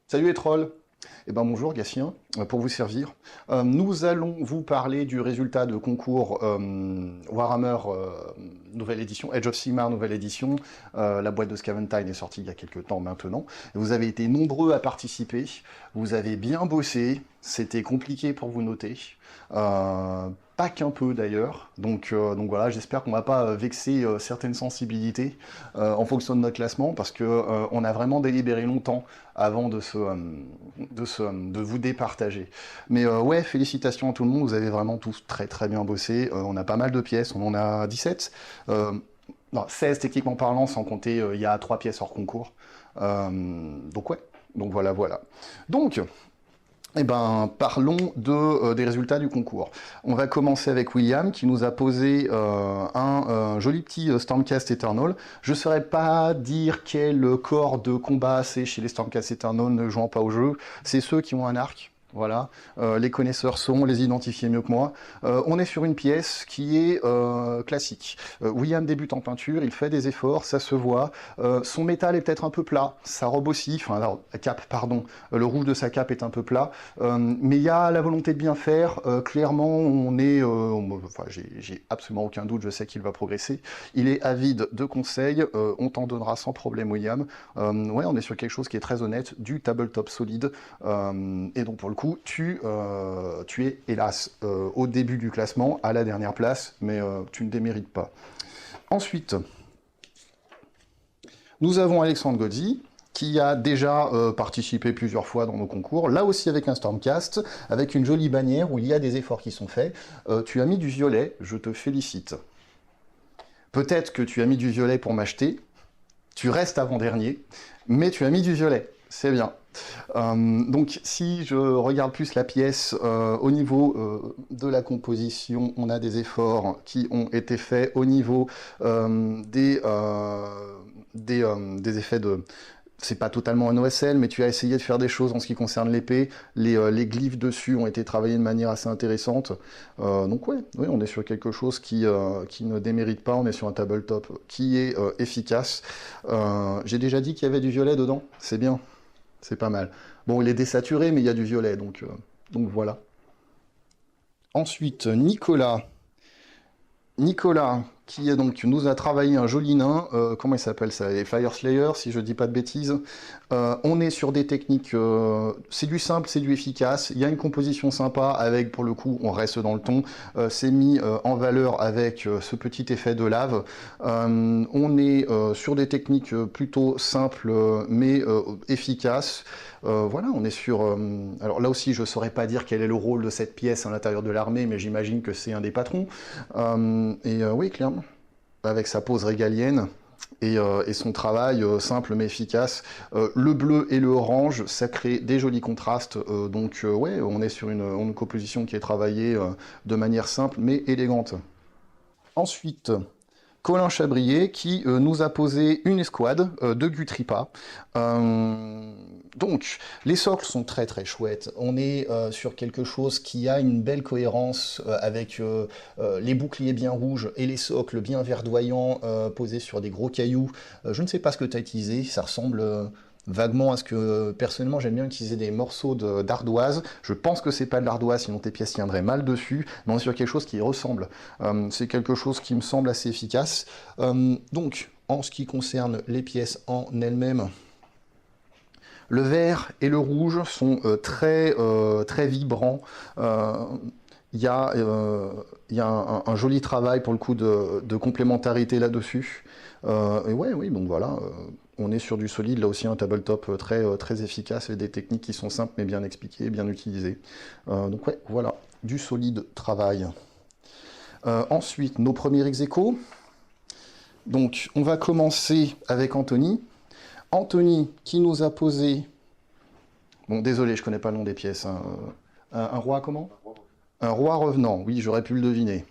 Salut les trolls. Eh ben bonjour Gatien, pour vous servir. Nous allons vous parler du résultat de concours Warhammer nouvelle édition, Age of Sigmar nouvelle édition. La boîte de Scaventine est sortie il y a quelques temps maintenant. Vous avez été nombreux à participer, vous avez bien bossé, c'était compliqué pour vous noter. Pas qu'un peu d'ailleurs, donc voilà, j'espère qu'on va pas vexer certaines sensibilités en fonction de notre classement, parce que on a vraiment délibéré longtemps avant de vous départager. Mais ouais, félicitations à tout le monde, vous avez vraiment tous très très bien bossé. On a pas mal de pièces, on en a 17. Non, 16 techniquement parlant, sans compter, il y a 3 pièces hors concours. Donc ouais, donc voilà, voilà. Donc, eh ben, parlons des résultats du concours. On va commencer avec William, qui nous a posé un joli petit Stormcast Eternal. Je ne saurais pas dire quel corps de combat c'est chez les Stormcast Eternal ne jouant pas au jeu. C'est ceux qui ont un arc. Voilà, les connaisseurs sauront les identifier mieux que moi. On est sur une pièce qui est classique. William débute en peinture, il fait des efforts, ça se voit. Son métal est peut-être un peu plat, sa robe aussi, enfin alors, cape, pardon, le rouge de sa cape est un peu plat, mais il y a la volonté de bien faire. Clairement, on est, enfin, j'ai absolument aucun doute, je sais qu'il va progresser. Il est avide de conseils, on t'en donnera sans problème, William. Ouais, on est sur quelque chose qui est très honnête, du tabletop solide, et donc pour le coup, tu es hélas au début du classement, à la dernière place, mais tu ne démérites pas. Ensuite, nous avons Alexandre Godzi, qui a déjà participé plusieurs fois dans nos concours, là aussi avec un Stormcast, avec une jolie bannière où il y a des efforts qui sont faits. Tu as mis du violet, je te félicite. Peut-être que tu as mis du violet pour m'acheter, tu restes avant-dernier, mais tu as mis du violet, c'est bien. Donc si je regarde plus la pièce, au niveau de la composition, on a des efforts qui ont été faits au niveau des effets de... C'est pas totalement un OSL, mais tu as essayé de faire des choses en ce qui concerne l'épée. Les glyphes dessus ont été travaillés de manière assez intéressante. Donc ouais, on est sur quelque chose qui ne démérite pas. On est sur un tabletop qui est efficace. J'ai déjà dit qu'il y avait du violet dedans. C'est bien. C'est pas mal. Bon, il est désaturé, mais il y a du violet, donc voilà. Ensuite, Nicolas, qui est donc nous a travaillé un joli nain, comment il s'appelle ça? Les Fire Slayer, si je dis pas de bêtises. On est sur des techniques, c'est du simple, c'est du efficace, il y a une composition sympa avec, pour le coup, on reste dans le ton, c'est mis en valeur avec ce petit effet de lave. On est sur des techniques plutôt simples, mais efficaces. Voilà, on est sur... alors là aussi, je ne saurais pas dire quel est le rôle de cette pièce à l'intérieur de l'armée, mais j'imagine que c'est un des patrons. Oui, clairement, avec sa pose régalienne et son travail simple mais efficace. Le bleu et le orange, ça crée des jolis contrastes. Ouais, on est sur une composition qui est travaillée de manière simple mais élégante. Ensuite, Colin Chabrier qui nous a posé une escouade de Gutripa. Donc, les socles sont très très chouettes. On est sur quelque chose qui a une belle cohérence avec les boucliers bien rouges et les socles bien verdoyants posés sur des gros cailloux. Je ne sais pas ce que tu as utilisé, ça ressemble... vaguement à ce que personnellement j'aime bien utiliser des morceaux d'ardoise. Je pense que c'est pas de l'ardoise, sinon tes pièces tiendraient mal dessus, mais on est sur quelque chose qui y ressemble. C'est quelque chose qui me semble assez efficace. Donc, en ce qui concerne les pièces en elles-mêmes, le vert et le rouge sont très vibrants. Il y a un joli travail pour le coup de complémentarité là-dessus. Et ouais, oui, donc voilà, on est sur du solide, là aussi un tabletop très efficace et des techniques qui sont simples mais bien expliquées, bien utilisées. Donc ouais, voilà, du solide travail. Ensuite, nos premiers ex-aequo. Donc on va commencer avec Anthony. Anthony qui nous a posé... Bon, désolé, je connais pas le nom des pièces. Hein. Un roi comment? Un roi revenant, oui, j'aurais pu le deviner.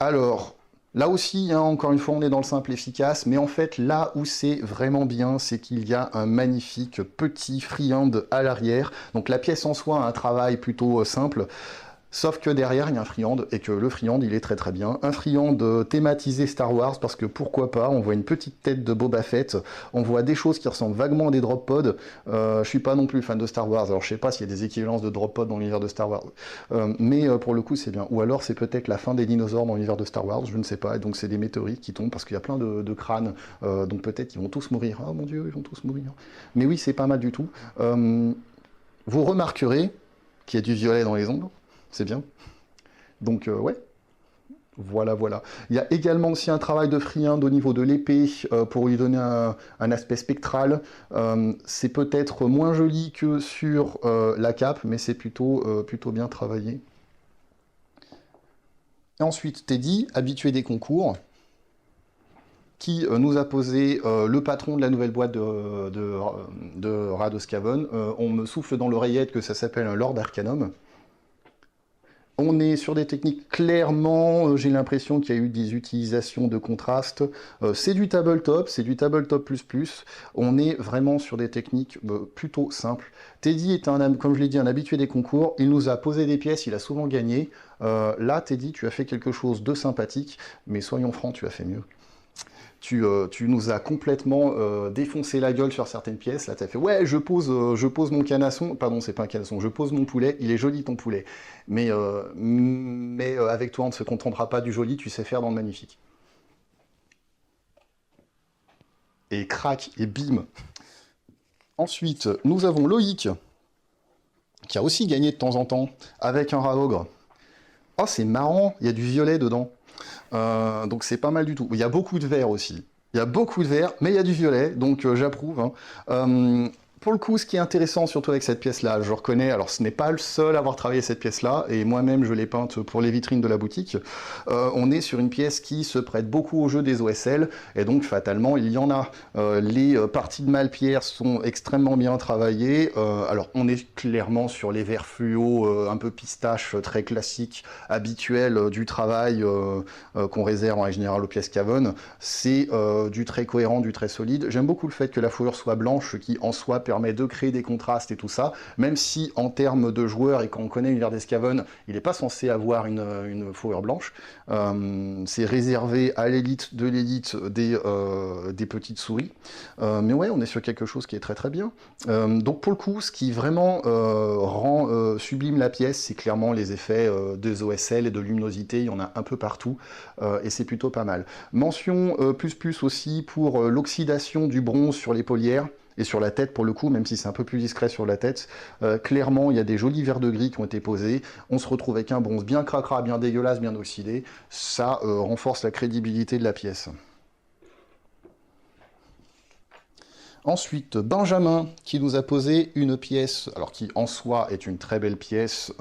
Alors, là aussi, hein, encore une fois, on est dans le simple efficace, mais en fait, là où c'est vraiment bien, c'est qu'il y a un magnifique petit freehand à l'arrière. Donc la pièce en soi a un travail plutôt simple. Sauf que derrière, il y a un freehand, et que le freehand, il est très très bien. Un freehand thématisé Star Wars, parce que pourquoi pas, on voit une petite tête de Boba Fett, on voit des choses qui ressemblent vaguement à des drop pods. Je suis pas non plus fan de Star Wars, alors je sais pas s'il y a des équivalences de drop pods dans l'univers de Star Wars. Mais pour le coup, c'est bien. Ou alors, c'est peut-être la fin des dinosaures dans l'univers de Star Wars, je ne sais pas, et donc c'est des météorites qui tombent, parce qu'il y a plein de crânes, donc peut-être qu'ils vont tous mourir. Ah mon dieu, ils vont tous mourir. Mais oui, c'est pas mal du tout. Vous remarquerez qu'il y a du violet dans les ongles, c'est bien. Donc ouais, voilà. Il y a également aussi un travail de freehand au niveau de l'épée pour lui donner un aspect spectral. C'est peut-être moins joli que sur la cape, mais c'est plutôt bien travaillé. Et ensuite, Teddy, habitué des concours, qui nous a posé le patron de la nouvelle boîte de Radoskaven. On me souffle dans l'oreillette que ça s'appelle un Lord Arcanum. On est sur des techniques, clairement, j'ai l'impression qu'il y a eu des utilisations de contraste. C'est du tabletop, c'est du tabletop++. On est vraiment sur des techniques plutôt simples. Teddy est, comme je l'ai dit, un habitué des concours. Il nous a posé des pièces, il a souvent gagné. Là, Teddy, tu as fait quelque chose de sympathique, mais soyons francs, tu as fait mieux. Tu nous as complètement défoncé la gueule sur certaines pièces. Là, tu as fait, ouais, je pose mon canasson. Pardon, c'est pas un canasson. Je pose mon poulet. Il est joli, ton poulet. Mais avec toi, on ne se contentera pas du joli. Tu sais faire dans le magnifique. Et crac, et bim. Ensuite, nous avons Loïc, qui a aussi gagné de temps en temps, avec un rat ogre. Oh, c'est marrant, il y a du violet dedans. Donc c'est pas mal du tout. Il y a beaucoup de vert aussi. Il y a beaucoup de vert, mais il y a du violet, donc j'approuve. Hein. Pour le coup, ce qui est intéressant, surtout avec cette pièce-là, je reconnais, alors ce n'est pas le seul à avoir travaillé cette pièce-là, et moi-même je l'ai peinte pour les vitrines de la boutique, on est sur une pièce qui se prête beaucoup au jeu des OSL, et donc fatalement il y en a. Les parties de Malpierre sont extrêmement bien travaillées, alors on est clairement sur les verts fluo, un peu pistache, très classiques, habituels du travail qu'on réserve en général aux pièces Cavone. C'est du très cohérent, du très solide. J'aime beaucoup le fait que la fourrure soit blanche, qui en soi permet de créer des contrastes et tout ça, même si en termes de joueurs, et quand on connaît l'univers d'Escaven, il n'est pas censé avoir une fourrure blanche. C'est réservé à l'élite de l'élite des petites souris. Mais ouais, on est sur quelque chose qui est très très bien. Donc pour le coup, ce qui vraiment rend sublime la pièce, c'est clairement les effets des OSL et de luminosité, il y en a un peu partout, et c'est plutôt pas mal. Mention plus aussi pour l'oxydation du bronze sur les paulières, et sur la tête pour le coup, même si c'est un peu plus discret sur la tête, clairement il y a des jolis verres de gris qui ont été posés, on se retrouve avec un bronze bien cracra, bien dégueulasse, bien oxydé, ça renforce la crédibilité de la pièce. Ensuite, Benjamin, qui nous a posé une pièce, alors qui en soi est une très belle pièce,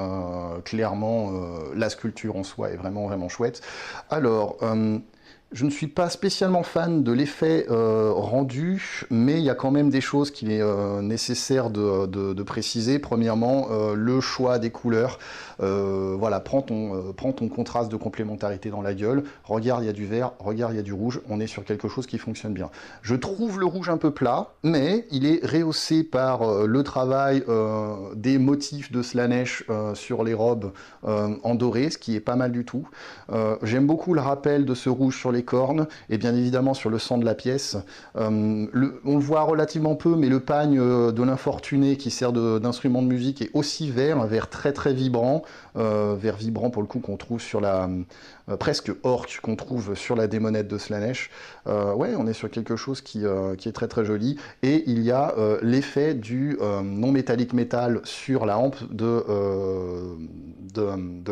clairement la sculpture en soi est vraiment vraiment chouette. Alors, je ne suis pas spécialement fan de l'effet rendu, mais il y a quand même des choses qu'il est nécessaire de préciser. Premièrement, le choix des couleurs. Voilà, prends ton contraste de complémentarité dans la gueule. Regarde, il y a du vert, regarde, il y a du rouge. On est sur quelque chose qui fonctionne bien. Je trouve le rouge un peu plat, mais il est rehaussé par le travail des motifs de Slaanesh sur les robes en doré, ce qui est pas mal du tout. J'aime beaucoup le rappel de ce rouge sur les cornes, et bien évidemment sur le sang de la pièce. On le voit relativement peu, mais le pagne de l'infortuné qui sert d'instrument de musique est aussi vert, un vert très très vibrant, vert vibrant pour le coup qu'on trouve sur la presque orque qu'on trouve sur la démonette de Slaanesh. Ouais, on est sur quelque chose qui est très très joli, et il y a l'effet du non métallique métal sur la hampe de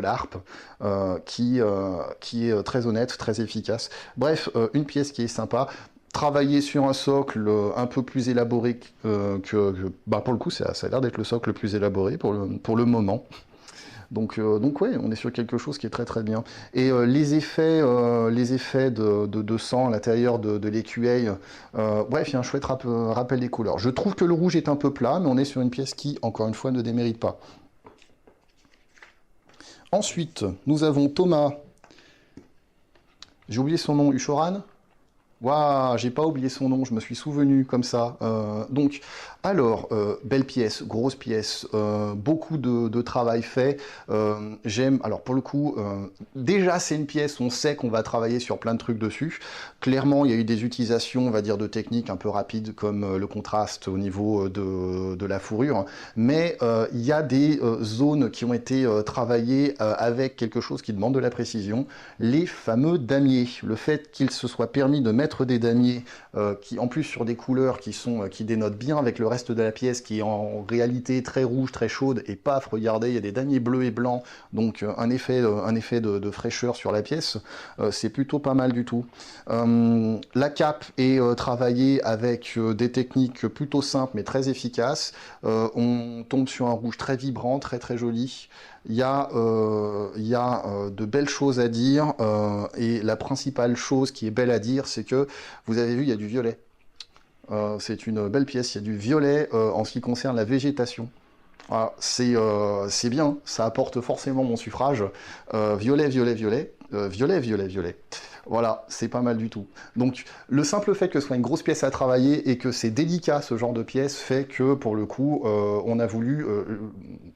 la harpe, qui est très honnête, très efficace. Bref, une pièce qui est sympa. Travailler sur un socle un peu plus élaboré pour le coup, ça a l'air d'être le socle le plus élaboré pour le moment. Donc ouais, on est sur quelque chose qui est très très bien. Et les effets de sang à l'intérieur de l'écueil, bref, il y a un chouette rappel des couleurs. Je trouve que le rouge est un peu plat, mais on est sur une pièce qui, encore une fois, ne démérite pas. Ensuite, nous avons Thomas. J'ai oublié son nom, Ushoran. Waouh, j'ai pas oublié son nom, je me suis souvenu comme ça. Donc, Alors, belle pièce, grosse pièce, beaucoup de travail fait. J'aime, alors pour le coup, déjà c'est une pièce, on sait qu'on va travailler sur plein de trucs dessus. Clairement, il y a eu des utilisations, on va dire, de techniques un peu rapides, comme le contraste au niveau de la fourrure. Mais il y a des zones qui ont été travaillées avec quelque chose qui demande de la précision, les fameux damiers. Le fait qu'il se soit permis de mettre des damiers qui, en plus, sur des couleurs qui dénotent bien avec le reste de la pièce, qui est en réalité très rouge, très chaude, et paf, regardez, il y a des damiers bleus et blancs, donc un effet de fraîcheur sur la pièce, c'est plutôt pas mal du tout. La cape est travaillée avec des techniques plutôt simples, mais très efficaces. On tombe sur un rouge très vibrant, très très joli. Il y a de belles choses à dire, et la principale chose qui est belle à dire, c'est que, vous avez vu, il y a du violet. C'est une belle pièce, il y a du violet en ce qui concerne la végétation. Voilà, c'est bien, ça apporte forcément mon suffrage. Violet, violet, violet, violet, violet, violet. Voilà, c'est pas mal du tout. Donc, le simple fait que ce soit une grosse pièce à travailler et que c'est délicat, ce genre de pièce, fait que, pour le coup, on a voulu,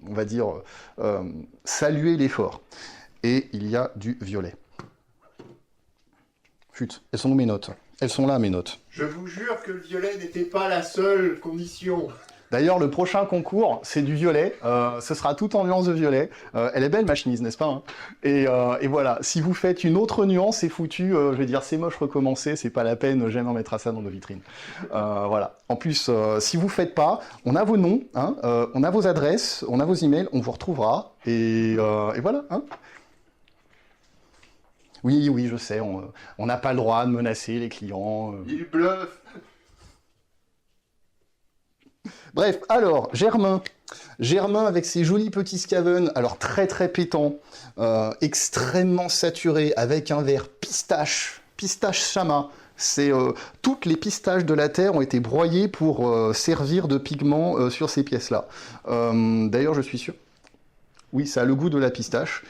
on va dire, saluer l'effort. Et il y a du violet. Chut, elles sont où mes notes? Elles sont là, mes notes. Je vous jure que le violet n'était pas la seule condition. D'ailleurs, le prochain concours, c'est du violet. Ce sera tout en nuance de violet. Elle est belle, ma chemise, n'est-ce pas, hein? Et voilà, si vous faites une autre nuance, c'est foutu. Je vais dire, c'est moche, recommencer, c'est pas la peine, j'aime en mettre ça dans nos vitrines. Voilà. En plus, si vous faites pas, on a vos noms, hein, on a vos adresses, on a vos emails, on vous retrouvera. Et voilà, hein. Oui, oui, je sais, on n'a pas le droit de menacer les clients. Il bluffe. Bref, alors, Germain. Germain avec ses jolis petits Skaven, alors très très pétant, extrêmement saturé, avec un verre pistache chama. C'est toutes les pistaches de la Terre ont été broyées pour servir de pigment sur ces pièces-là. D'ailleurs, je suis sûr. Oui, ça a le goût de la pistache.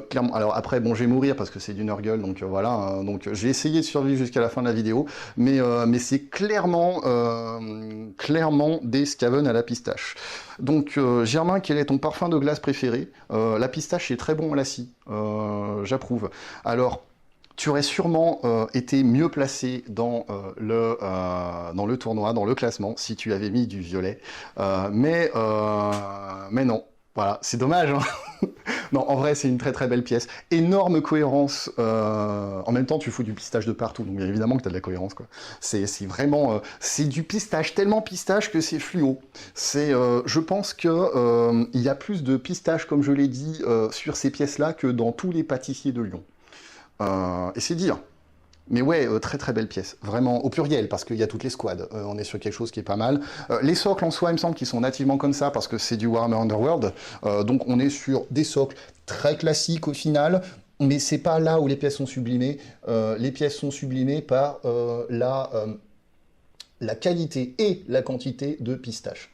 Clairement. Alors après, bon, je vais mourir parce que c'est du Nurgle, donc voilà. Donc j'ai essayé de survivre jusqu'à la fin de la vidéo, mais c'est clairement des Skaven à la pistache. Donc Germain, quel est ton parfum de glace préféré? La pistache est très bon à la scie. J'approuve. Alors, tu aurais sûrement été mieux placé dans le tournoi, dans le classement, si tu avais mis du violet. Mais non. Voilà, c'est dommage, hein. Non, en vrai, c'est une très très belle pièce. Énorme cohérence. En même temps, tu fous du pistache de partout, donc bien évidemment que tu as de la cohérence, quoi. C'est vraiment... c'est du pistache, tellement pistache que c'est fluo. Je pense que il y a plus de pistache, comme je l'ai dit, sur ces pièces-là que dans tous les pâtissiers de Lyon. Et c'est dire. Mais ouais, très très belle pièce, vraiment au pluriel, parce qu'il y a toutes les squads, on est sur quelque chose qui est pas mal. Les socles en soi, il me semble qu'ils sont nativement comme ça, parce que c'est du Warhammer Underworld, donc on est sur des socles très classiques au final, mais c'est pas là où les pièces sont sublimées. Les pièces sont sublimées par la qualité et la quantité de pistache.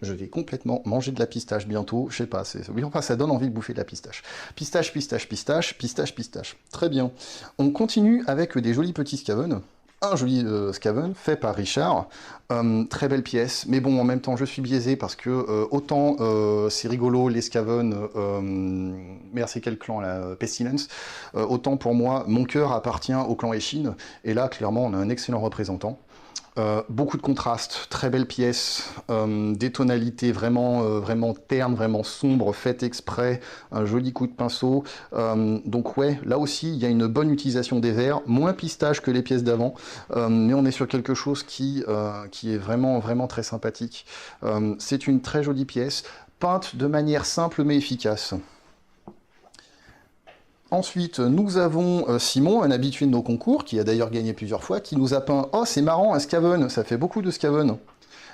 Je vais complètement manger de la pistache bientôt, je sais pas, oui, enfin, ça donne envie de bouffer de la pistache. Pistache, pistache, pistache, pistache, pistache. Très bien. On continue avec des jolis petits Skaven. Un joli Skaven fait par Richard. Très belle pièce, mais bon, en même temps, je suis biaisé parce que autant c'est rigolo, les Skaven, merde, c'est quel clan là? Pestilence. Autant pour moi, mon cœur appartient au clan Eshin, et là, clairement, on a un excellent représentant. Beaucoup de contrastes, très belle pièce, des tonalités vraiment ternes, vraiment sombres, faites exprès, un joli coup de pinceau. Donc ouais, là aussi, il y a une bonne utilisation des verres, moins pistache que les pièces d'avant, mais on est sur quelque chose qui est vraiment très sympathique. C'est une très jolie pièce, peinte de manière simple mais efficace. Ensuite, nous avons Simon, un habitué de nos concours, qui a d'ailleurs gagné plusieurs fois, qui nous a peint « Oh, c'est marrant, un Skaven, ça fait beaucoup de Skaven ».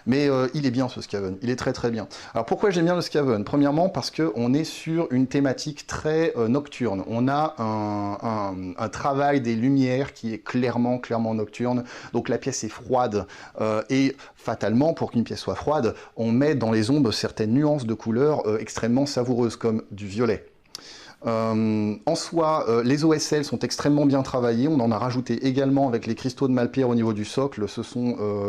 Mais il est bien ce Skaven, il est très très bien. Alors pourquoi j'aime bien le Skaven? Premièrement parce qu'on est sur une thématique très nocturne. On a un travail des lumières qui est clairement nocturne. Donc la pièce est froide. Et fatalement, pour qu'une pièce soit froide, on met dans les ombres certaines nuances de couleurs extrêmement savoureuses, comme du violet. En soi, les OSL sont extrêmement bien travaillés. On en a rajouté également avec les cristaux de Malpierre au niveau du socle.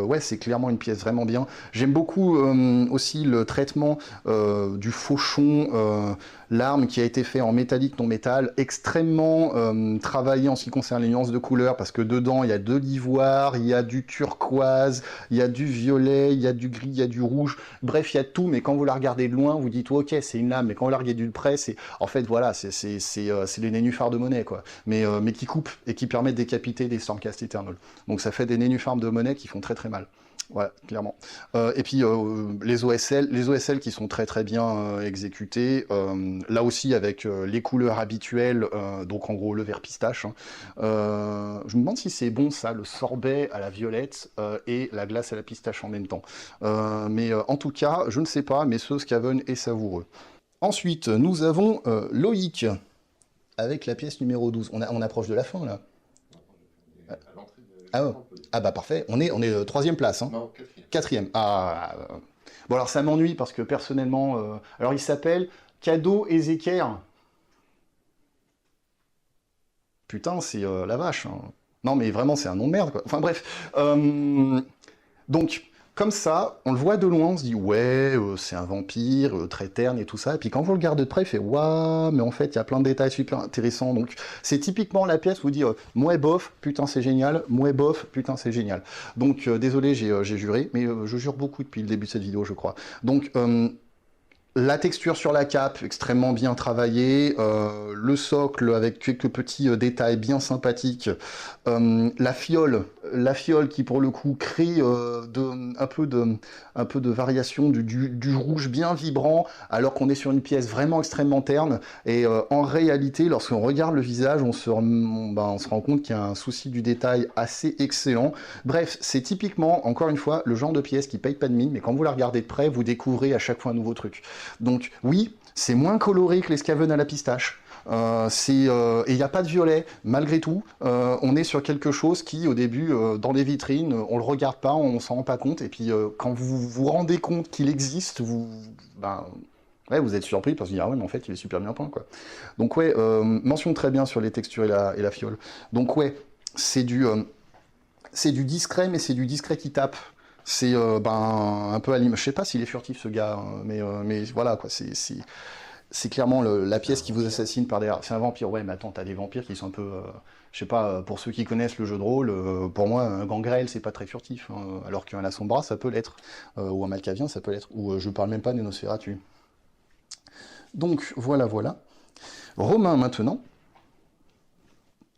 Ouais, c'est clairement une pièce vraiment bien. J'aime beaucoup aussi le traitement du fauchon, l'arme qui a été fait en métallique non métal, extrêmement travaillé en ce qui concerne les nuances de couleurs, parce que dedans il y a de l'ivoire, il y a du turquoise, il y a du violet, il y a du gris, il y a du rouge. Bref, il y a tout. Mais quand vous la regardez de loin, vous dites ok, c'est une lame. Mais quand vous la regardez de près, c'est en fait voilà. C'est les nénuphars de monnaie, quoi. Mais qui coupent et qui permettent de décapiter des Stormcast Eternal. Donc ça fait des nénuphars de monnaie qui font très très mal. Voilà, clairement. Et puis les OSL qui sont très très bien exécutés, là aussi avec les couleurs habituelles, donc en gros le vert pistache. Hein. Je me demande si c'est bon ça, le sorbet à la violette et la glace à la pistache en même temps. Mais en tout cas, je ne sais pas, mais ce Skaven est savoureux. Ensuite, nous avons Loïc, avec la pièce numéro 12. On approche de la fin, là. Ah bah parfait, on est troisième place. Hein. Non, quatrième. Quatrième. Ah, bon alors ça m'ennuie, parce que personnellement... alors il s'appelle Cadeau Ézéchiel. Putain, c'est la vache. Hein. Non mais vraiment, c'est un nom de merde, quoi. Enfin bref. Donc... Comme ça, on le voit de loin, on se dit ouais, c'est un vampire, très terne et tout ça. Et puis quand vous le regardez de près, il fait waouh, mais en fait, il y a plein de détails super intéressants. Donc c'est typiquement la pièce où vous dites mouais bof, putain c'est génial, mouais bof, putain c'est génial. Donc désolé, j'ai juré, mais je jure beaucoup depuis le début de cette vidéo, je crois. Donc la texture sur la cape, extrêmement bien travaillée, le socle avec quelques petits détails bien sympathiques, la fiole qui pour le coup crée un peu de variation du rouge bien vibrant, alors qu'on est sur une pièce vraiment extrêmement terne, et en réalité, lorsqu'on regarde le visage, on se rend compte qu'il y a un souci du détail assez excellent. Bref, c'est typiquement, encore une fois, le genre de pièce qui paye pas de mine, mais quand vous la regardez de près, vous découvrez à chaque fois un nouveau truc. Donc oui, c'est moins coloré que les Skaven à la pistache. Et il n'y a pas de violet, malgré tout. On est sur quelque chose qui, au début, dans les vitrines, on le regarde pas, on s'en rend pas compte. Et puis, quand vous vous rendez compte qu'il existe, ouais, vous êtes surpris parce que vous dites, ah ouais, mais en fait, il est super bien peint, quoi. Donc ouais, mention très bien sur les textures et la fiole. Donc ouais, c'est du discret, mais c'est du discret qui tape. C'est un peu à l'image. Je sais pas s'il est furtif ce gars, hein, mais voilà quoi. C'est clairement la pièce qui vous assassine par derrière. C'est un vampire, ouais, mais attends, t'as des vampires qui sont un peu. Je sais pas, pour ceux qui connaissent le jeu de rôle, pour moi, un gangrel, c'est pas très furtif. Hein, alors qu'un Lasombra, ça peut l'être. Ou un Malkavien, ça peut l'être. Ou je parle même pas des Nosferatu. Donc voilà. Romain maintenant.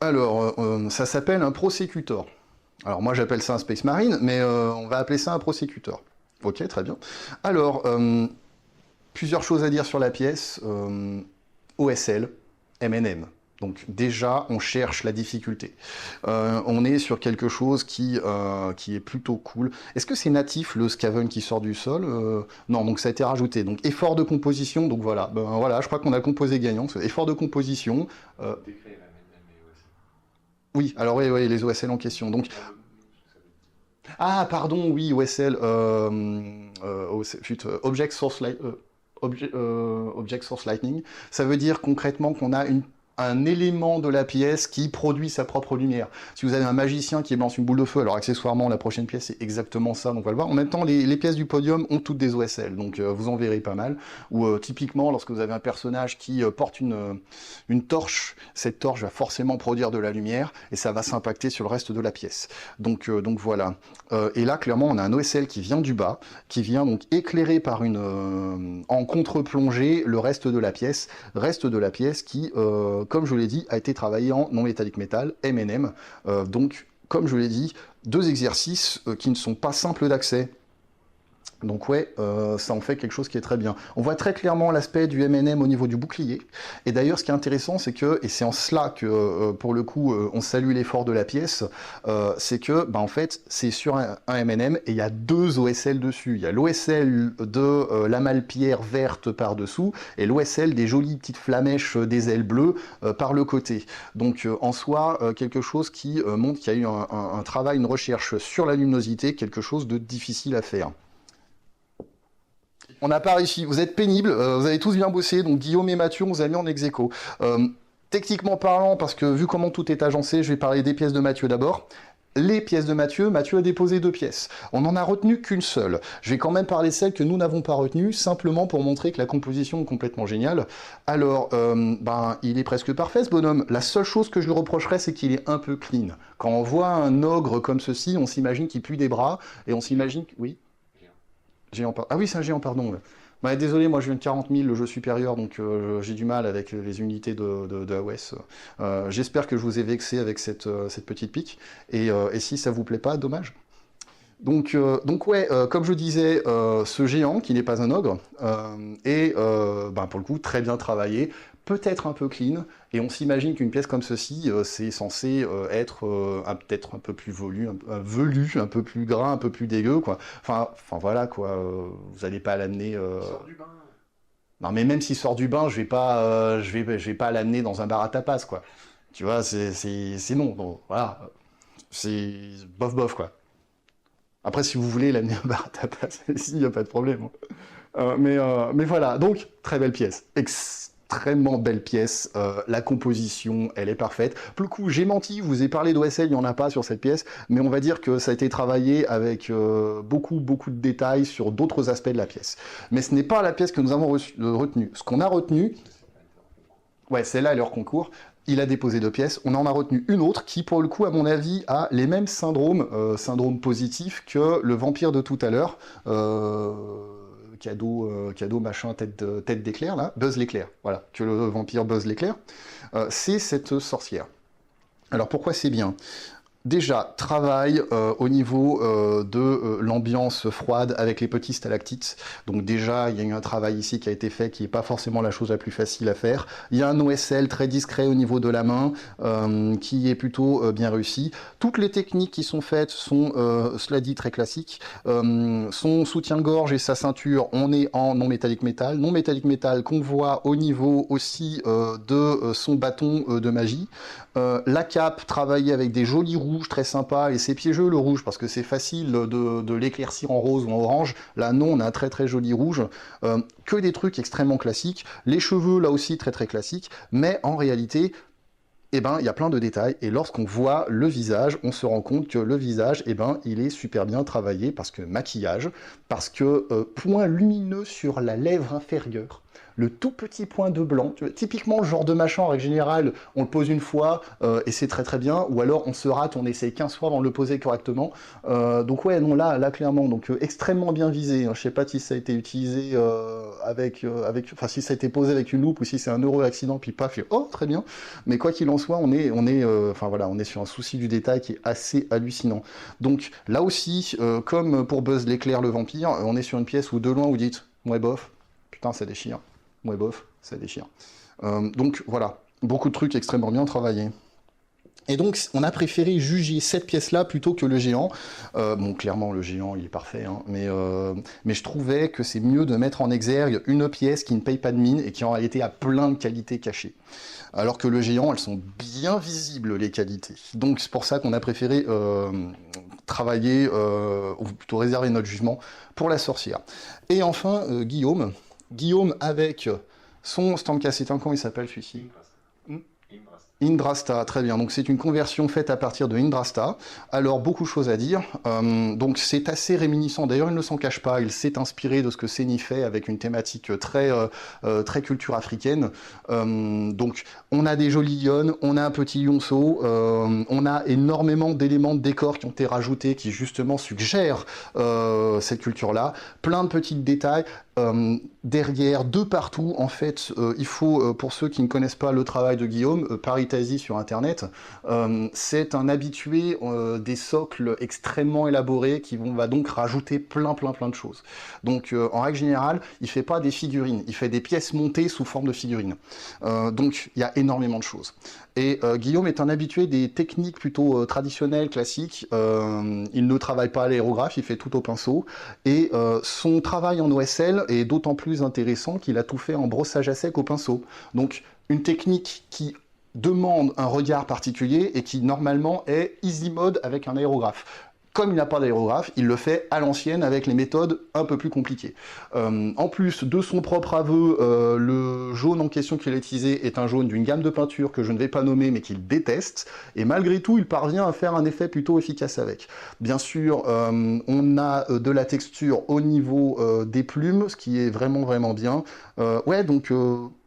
Alors, ça s'appelle un prosécutor. Alors moi j'appelle ça un Space Marine, mais on va appeler ça un prosécutor. Ok, très bien. Alors, plusieurs choses à dire sur la pièce. OSL, MNM. Donc déjà, on cherche la difficulté. On est sur quelque chose qui est plutôt cool. Est-ce que c'est natif, le Skaven qui sort du sol? Non, donc ça a été rajouté. Donc effort de composition, donc voilà. Voilà, je crois qu'on a le composé gagnant. Effort de composition. Oui, alors oui, les OSL en question. Donc, ah, pardon, oui, OSL, Object Source Lightning. Ça veut dire concrètement qu'on a un élément de la pièce qui produit sa propre lumière. Si vous avez un magicien qui balance une boule de feu, alors accessoirement la prochaine pièce c'est exactement ça, donc on va le voir. En même temps, les pièces du podium ont toutes des OSL, donc vous en verrez pas mal. Ou typiquement, lorsque vous avez un personnage qui porte une torche, cette torche va forcément produire de la lumière et ça va s'impacter sur le reste de la pièce. Donc voilà. Et là, clairement, on a un OSL qui vient du bas, qui vient donc éclairer par en contre-plongée le reste de la pièce qui comme je vous l'ai dit, a été travaillé en non métallique métal, MNM. Donc, comme je vous l'ai dit, 2 exercices qui ne sont pas simples d'accès. Donc ouais, ça en fait quelque chose qui est très bien. On voit très clairement l'aspect du MNM au niveau du bouclier. Et d'ailleurs, ce qui est intéressant, c'est que, et c'est en cela que, pour le coup, on salue l'effort de la pièce, c'est que, en fait, c'est sur un MNM et il y a 2 OSL dessus. Il y a l'OSL de la Malpierre verte par-dessous et l'OSL des jolies petites flamèches des ailes bleues par le côté. Donc, en soi, quelque chose qui montre qu'il y a eu un travail, une recherche sur la luminosité, quelque chose de difficile à faire. On n'a pas réussi. Vous êtes pénibles, vous avez tous bien bossé, donc Guillaume et Mathieu, on vous a mis en ex-aequo. Techniquement parlant, parce que vu comment tout est agencé, je vais parler des pièces de Mathieu d'abord. Les pièces de Mathieu, Mathieu a déposé 2 pièces. On n'en a retenu qu'une seule. Je vais quand même parler de celle que nous n'avons pas retenue, simplement pour montrer que la composition est complètement géniale. Alors, il est presque parfait ce bonhomme. La seule chose que je lui reprocherais, c'est qu'il est un peu clean. Quand on voit un ogre comme ceci, on s'imagine qu'il pue des bras, et on s'imagine... Oui. Géant. Ah oui, c'est un géant, pardon. Ouais. Bah, désolé, moi je viens de 40 000, le jeu supérieur, donc j'ai du mal avec les unités de AOS. J'espère que je vous ai vexé avec cette petite pique, et si ça vous plaît pas, dommage. Donc ouais, comme je disais, ce géant, qui n'est pas un ogre, est pour le coup très bien travaillé, peut-être un peu clean, et on s'imagine qu'une pièce comme ceci, c'est censé être peut-être un peu plus velu, un peu plus gras, un peu plus dégueu, quoi. Enfin voilà, quoi, vous n'allez pas l'amener... Il sort du bain. Non, mais même s'il sort du bain, je vais pas l'amener dans un bar à tapas, quoi. Tu vois, c'est non, bon, voilà. C'est bof, quoi. Après, si vous voulez l'amener au bar à tapas, il n'y a pas de problème. Mais voilà, donc, très belle pièce. Extrêmement belle pièce. La composition, elle est parfaite. Pour le coup, j'ai menti, je vous ai parlé d'OSL, il n'y en a pas sur cette pièce, mais on va dire que ça a été travaillé avec beaucoup de détails sur d'autres aspects de la pièce. Mais ce n'est pas la pièce que nous avons retenue. Ce qu'on a retenu, ouais, celle-là, elle est hors concours. Il a déposé 2 pièces. On en a retenu une autre qui, pour le coup, à mon avis, a les mêmes syndromes positifs que le vampire de tout à l'heure. Cadeau, machin, tête d'éclair, là. Buzz l'éclair, voilà. Que le vampire Buzz l'éclair. C'est cette sorcière. Alors, pourquoi c'est bien ? Déjà, travail au niveau de l'ambiance froide avec les petits stalactites. Donc déjà, il y a eu un travail ici qui a été fait qui n'est pas forcément la chose la plus facile à faire. Il y a un OSL très discret au niveau de la main qui est plutôt bien réussi. Toutes les techniques qui sont faites sont, cela dit, très classiques. Son soutien-gorge et sa ceinture, on est en non métallique métal. Non métallique métal qu'on voit au niveau aussi de son bâton de magie. La cape travaillée avec des jolis rouges très sympas, et c'est piégeux le rouge parce que c'est facile de l'éclaircir en rose ou en orange. Là non, on a un très joli rouge. Que des trucs extrêmement classiques. Les cheveux là aussi très classiques, mais en réalité, il y a plein de détails, et lorsqu'on voit le visage, on se rend compte que le visage, il est super bien travaillé, parce que maquillage, parce que point lumineux sur la lèvre inférieure, le tout petit point de blanc, typiquement le genre de machin, en règle générale, on le pose une fois, et c'est très bien, ou alors on se rate, on essaye 15 fois avant de le poser correctement, donc ouais, non, là clairement, donc extrêmement bien visé, hein. Je sais pas si ça a été utilisé enfin si ça a été posé avec une loupe, ou si c'est un heureux accident, puis paf, et, oh, très bien, mais quoi qu'il en soit, on est sur un souci du détail qui est assez hallucinant. Donc là aussi, comme pour Buzz l'éclair le vampire, on est sur une pièce où de loin vous dites, ouais bof, putain ça déchire. Ouais, bof, ça déchire. Donc voilà, beaucoup de trucs extrêmement bien travaillés. Et donc, on a préféré juger cette pièce-là plutôt que le géant. Bon, clairement, le géant, il est parfait, hein, mais je trouvais que c'est mieux de mettre en exergue une pièce qui ne paye pas de mine et qui en réalité a plein de qualités cachées. Alors que le géant, elles sont bien visibles, les qualités. Donc, c'est pour ça qu'on a préféré travailler, ou plutôt réserver notre jugement pour la sorcière. Et enfin, Guillaume avec son Stanka, c'est comment il s'appelle celui-ci ? Indrasta, très bien. Donc c'est une conversion faite à partir de Indrasta. Alors beaucoup de choses à dire. Donc c'est assez réminiscent. D'ailleurs il ne s'en cache pas. Il s'est inspiré de ce que Séni fait avec une thématique très culture africaine. Donc on a des jolis lionnes, on a un petit lionceau, on a énormément d'éléments de décor qui ont été rajoutés, qui justement suggèrent cette culture-là. Plein de petits détails. Derrière, de partout, en fait, il faut, pour ceux qui ne connaissent pas le travail de Guillaume, Paritasi sur Internet, c'est un habitué des socles extrêmement élaborés qui va donc rajouter plein de choses. Donc, en règle générale, il fait pas des figurines, il fait des pièces montées sous forme de figurines. Donc, il y a énormément de choses. Et Guillaume est un habitué des techniques plutôt traditionnelles, classiques. Il ne travaille pas à l'aérographe, il fait tout au pinceau. Et son travail en OSL est d'autant plus intéressant qu'il a tout fait en brossage à sec au pinceau. Donc une technique qui demande un regard particulier et qui normalement est easy mode avec un aérographe. comme il n'a pas d'aérographe, il le fait à l'ancienne avec les méthodes un peu plus compliquées. En plus, de son propre aveu, le jaune en question qu'il a utilisé est un jaune d'une gamme de peinture que je ne vais pas nommer mais qu'il déteste, et malgré tout, il parvient à faire un effet plutôt efficace avec. Bien sûr, on a de la texture au niveau des plumes, ce qui est vraiment vraiment bien. Ouais, donc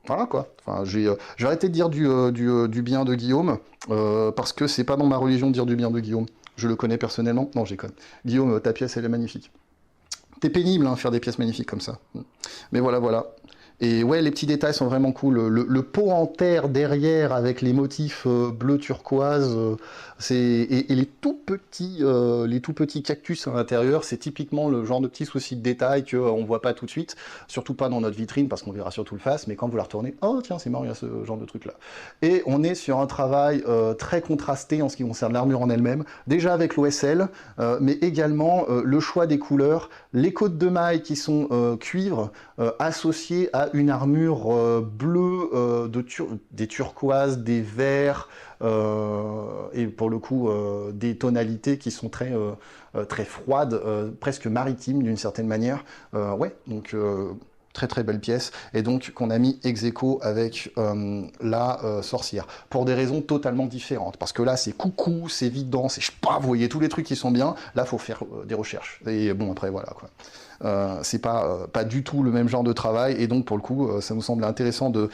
voilà quoi. Enfin, j'ai arrêté de dire du bien de Guillaume, parce que c'est pas dans ma religion de dire du bien de Guillaume. Je le connais personnellement. Non, j'ai conne. Guillaume, ta pièce, elle est magnifique. T'es pénible, hein, faire des pièces magnifiques comme ça. Mais voilà, voilà. Et ouais, les petits détails sont vraiment cool. Le pot en terre derrière avec les motifs bleu turquoise, et les tout petits cactus à l'intérieur, c'est typiquement le genre de petit souci de détail que on voit pas tout de suite, surtout pas dans notre vitrine parce qu'on verra surtout le face. Mais quand vous la retournez, oh tiens, c'est marrant, il y a ce genre de truc là. Et on est sur un travail très contrasté en ce qui concerne l'armure en elle-même, déjà avec l'OSL, mais également le choix des couleurs, les côtes de mailles qui sont cuivre associées à une armure bleue, des turquoises, des verts, et pour le coup des tonalités qui sont très froides, presque maritimes d'une certaine manière. Ouais, donc très très belle pièce, et donc qu'on a mis ex aequo avec la sorcière, pour des raisons totalement différentes, parce que là c'est coucou, c'est vidant, c'est je sais pas, vous voyez tous les trucs qui sont bien, là faut faire des recherches, et bon après voilà quoi. C'est pas du tout le même genre de travail, et donc pour le coup ça nous semble intéressant de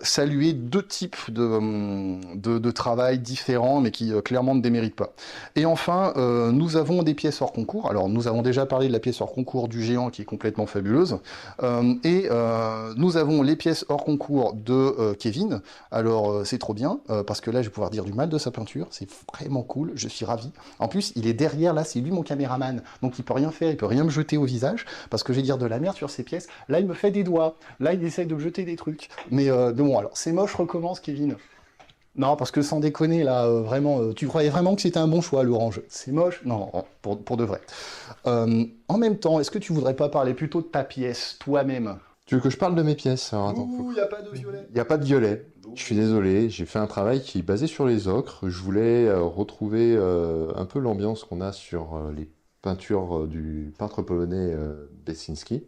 saluer deux types de travail différents mais qui clairement ne déméritent pas. Et enfin nous avons des pièces hors concours. Alors nous avons déjà parlé de la pièce hors concours du géant qui est complètement fabuleuse, et nous avons les pièces hors concours de Kevin. Alors c'est trop bien parce que là je vais pouvoir dire du mal de sa peinture, c'est vraiment cool, je suis ravi. En plus il est derrière, là c'est lui mon caméraman, donc il peut rien faire, il peut rien me jeter au visage parce que je vais dire de la merde sur ces pièces. Là, il me fait des doigts. Là, il essaye de me jeter des trucs. Mais bon, alors, c'est moche, recommence, Kevin. Non, parce que sans déconner, là, vraiment, tu croyais vraiment que c'était un bon choix, l'orange. C'est moche? Non, non, pour de vrai. En même temps, est-ce que tu voudrais pas parler plutôt de ta pièce, toi-même? Tu veux que je parle de mes pièces? Alors, attends, Ouh, y a pas de violet. il n'y a pas de violet. Je suis désolé, j'ai fait un travail qui est basé sur les ocres. Je voulais retrouver un peu l'ambiance qu'on a sur les peintures du peintre polonais Besinski.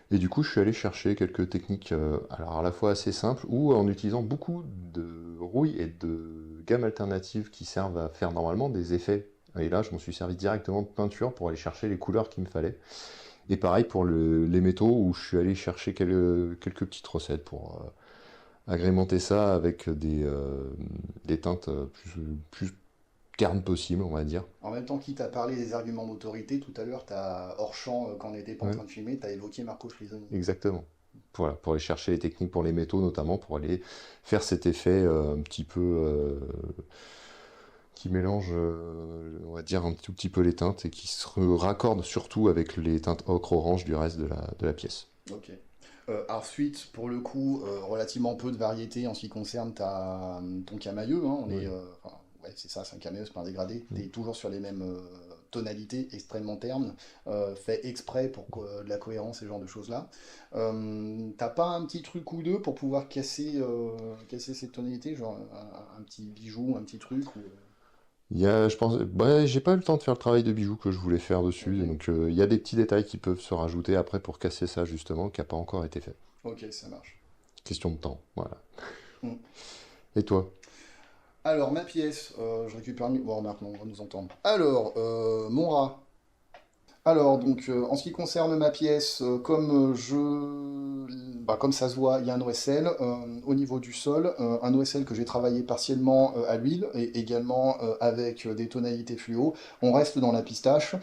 Et du coup, je suis allé chercher quelques techniques alors à la fois assez simples ou en utilisant beaucoup de rouille et de gammes alternatives qui servent à faire normalement des effets. Et là, je m'en suis servi directement de peinture pour aller chercher les couleurs qu'il me fallait. Et pareil pour les métaux, où je suis allé chercher quelques petites recettes pour agrémenter ça avec des teintes plus ternes possibles, on va dire. En même temps, qui t'a parlé des arguments d'autorité, tout à l'heure, t'as hors champ, quand on n'était pas en Ouais, train de filmer, t'as évoqué Marco Frisoni. exactement. Voilà, pour aller chercher les techniques pour les métaux notamment, pour aller faire cet effet un petit peu qui mélange, on va dire, un tout petit peu les teintes et qui se raccorde surtout avec les teintes ocre-orange du reste de la pièce. Ok. Ensuite, pour le coup, relativement peu de variété en ce qui concerne ton camailleux, hein. Oui. Enfin, ouais, c'est ça, c'est un camailleux, c'est pas un dégradé. Mm. T'es toujours sur les mêmes tonalités extrêmement ternes, fait exprès pour de la cohérence et ce genre de choses-là. T'as pas un petit truc ou deux pour pouvoir casser ces tonalités, genre un petit bijou, un petit truc ou... Je pense, bah, j'ai pas eu le temps de faire le travail de bijoux que je voulais faire dessus, Ok, donc il y a des petits détails qui peuvent se rajouter après pour casser ça justement, qui n'a pas encore été fait. ok, ça marche. Question de temps, voilà. Mm. Et toi? Alors, ma pièce, je récupère... Bon, remarque, non, on va nous entendre. Alors, mon rat. Alors, donc, en ce qui concerne ma pièce, comme ça se voit, il y a un OSL au niveau du sol, un OSL que j'ai travaillé partiellement à l'huile et également avec des tonalités fluo. On reste dans la pistache,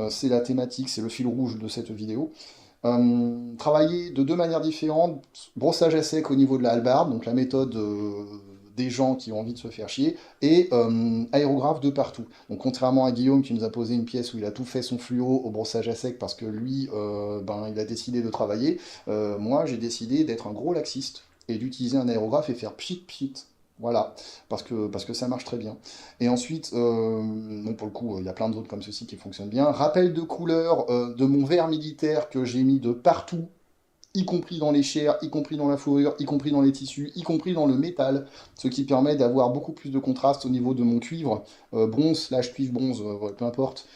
c'est la thématique, c'est le fil rouge de cette vidéo. Travailler de deux manières différentes, brossage à sec au niveau de la hallebarde, donc la méthode des gens qui ont envie de se faire chier, et aérographe de partout. Donc contrairement à Guillaume qui nous a posé une pièce où il a tout fait son fluo au brossage à sec parce que lui, il a décidé de travailler, moi j'ai décidé d'être un gros laxiste et d'utiliser un aérographe et faire pchit pchit. Voilà, parce que ça marche très bien. Et ensuite, bon, pour le coup, il y a plein d'autres comme ceci qui fonctionnent bien. Rappel de couleur de mon vert militaire que j'ai mis de partout y compris dans les chairs, y compris dans la fourrure, y compris dans les tissus, y compris dans le métal, ce qui permet d'avoir beaucoup plus de contraste au niveau de mon cuivre, bronze slash cuivre bronze, peu importe,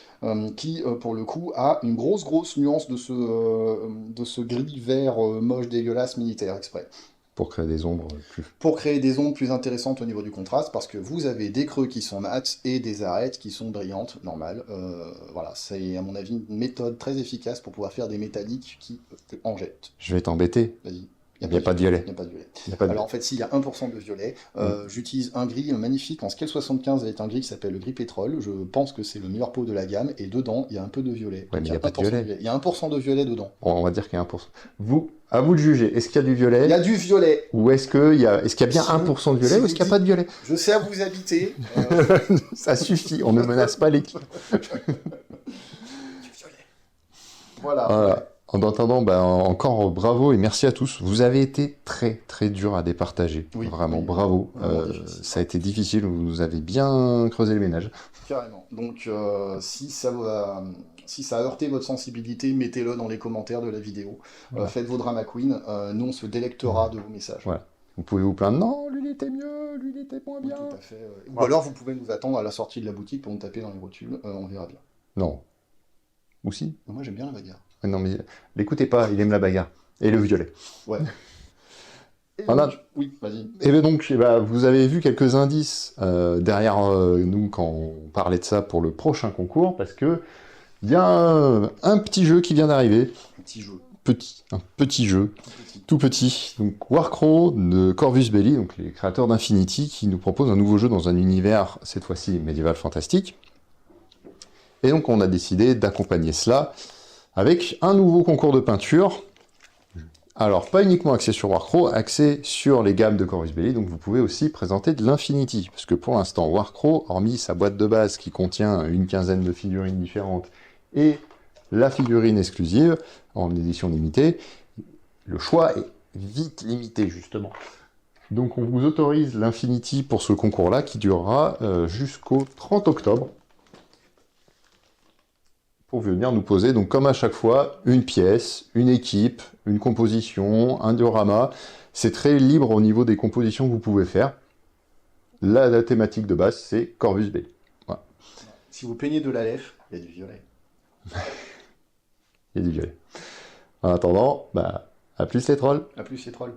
qui pour le coup a une grosse nuance de ce gris vert moche dégueulasse militaire exprès. Pour créer des ombres plus... Pour créer des ombres plus intéressantes au niveau du contraste, parce que vous avez des creux qui sont mats et des arêtes qui sont brillantes, normales. Voilà, c'est à mon avis une méthode très efficace pour pouvoir faire des métalliques qui en jettent. Je vais t'embêter. Vas-y. Il n'y a pas de violet. Il n'y a pas de violet. Il y a pas de... Alors en fait, s'il y a 1% de violet, j'utilise un gris magnifique en scale 75 avec un gris qui s'appelle le gris pétrole. Je pense que c'est le meilleur pot de la gamme et dedans, il y a un peu de violet. Ouais, mais il n'y a pas de 1% violet. Il y a 1% de violet dedans. On va dire qu'il y a 1%. Vous, à vous de juger. Est-ce qu'il y a du violet? Il y a du violet. Ou est-ce qu'il y a bien Si 1% de violet si ou est-ce qu'il n'y a pas de violet? Je sais à vous habiter. Ça suffit, on ne menace pas l'équipe. Du violet. Voilà. Voilà. En attendant, encore bravo et merci à tous. Vous avez été très dur à départager. Oui, Vraiment, oui, bravo. vraiment difficile. Ça a été difficile, vous avez bien creusé le ménage. Carrément. Donc, si ça a heurté votre sensibilité, mettez-le dans les commentaires de la vidéo. Voilà. Faites vos drama queen. Nous, on se délectera de vos messages. Voilà. Vous pouvez vous plaindre, non, lui il était mieux, lui il était moins Oui, bien. tout à fait. Ou Voilà. alors, vous pouvez nous attendre à la sortie de la boutique pour nous taper dans les rotules. On verra bien. Non. Ou si? Moi, j'aime bien la bagarre. Non, mais l'écoutez pas, il aime la bagarre. Et le violet. Ouais. Et Voilà. donc, oui, vas-y. Et bien donc, vous avez vu quelques indices derrière nous quand on parlait de ça pour le prochain concours, parce que il y a un petit jeu qui vient d'arriver. Un petit jeu. Un petit jeu, Tout petit. tout petit. Donc Warcraft de Corvus Belli, donc les créateurs d'Infinity, qui nous proposent un nouveau jeu dans un univers, cette fois-ci médiéval fantastique. Et donc on a décidé d'accompagner cela avec un nouveau concours de peinture. Alors, pas uniquement axé sur Warcraft, axé sur les gammes de Corvus Belli, donc vous pouvez aussi présenter de l'Infinity, parce que pour l'instant, Warcraft, hormis sa boîte de base qui contient une quinzaine de figurines différentes, et la figurine exclusive, en édition limitée, le choix est vite limité, justement. Donc on vous autorise l'Infinity pour ce concours-là, qui durera jusqu'au 30 octobre, pour venir nous poser, donc comme à chaque fois, une pièce, une équipe, une composition, un diorama. C'est très libre au niveau des compositions que vous pouvez faire. La thématique de base, c'est Corvus Belli. Voilà. Si vous peignez de la lèvre, il y a du violet. Il y a du violet. En attendant, à plus les trolls. À plus, les trolls.